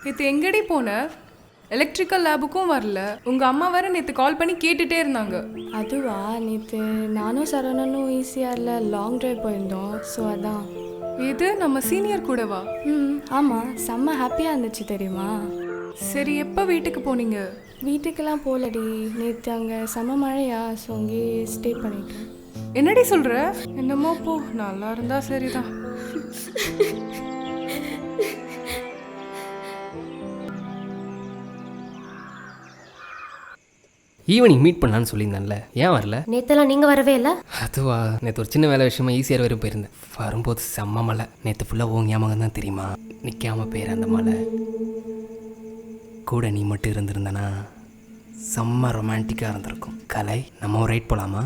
நேற்று எங்கடி போன? எலக்ட்ரிக்கல் லேபுக்கும் வரல. உங்கள் அம்மா வேற நேற்று கால் பண்ணி கேட்டுகிட்டே இருந்தாங்க. அதுவா, நேற்று நானும் சரவணனும் ஈஸியாரில் லாங் ட்ரைவ் போயிருந்தோம். ஸோ அதான். இது நம்ம சீனியர் கூடவா? ஆமாம், செம்ம ஹாப்பியாக இருந்துச்சு தெரியுமா. சரி, எப்போ வீட்டுக்கு போனீங்க? வீட்டுக்கெல்லாம் போகலடி, நேற்று அங்கே செம்ம மழையா, ஸோ அங்கேயே ஸ்டே பண்ணிட்டேன். என்னடி சொல்கிற? என்னமோ போ, நல்லா இருந்தா சரிதான். ஈவினிங் மீட் பண்ணலான்னு சொல்லியிருந்தேன்ல, ஏன் வரல? நேத்தெல்லாம் நீங்கள் வரவே இல்லை. அதுவா, நேற்று ஒரு சின்ன வேலை விஷயமா ஈஸியாக வரையும் போயிருந்தேன். வரும்போது செம்ம மழை. நேற்று ஃபுல்லாக ஞாபகம் தான் தெரியுமா. நிற்காம போயிரு அந்த மழை. கூட நீ மட்டும் இருந்திருந்தனா செம்ம ரொமான்டிக்காக இருந்திருக்கும். கலை, நம்ம ஒரு ரைட் போகலாமா?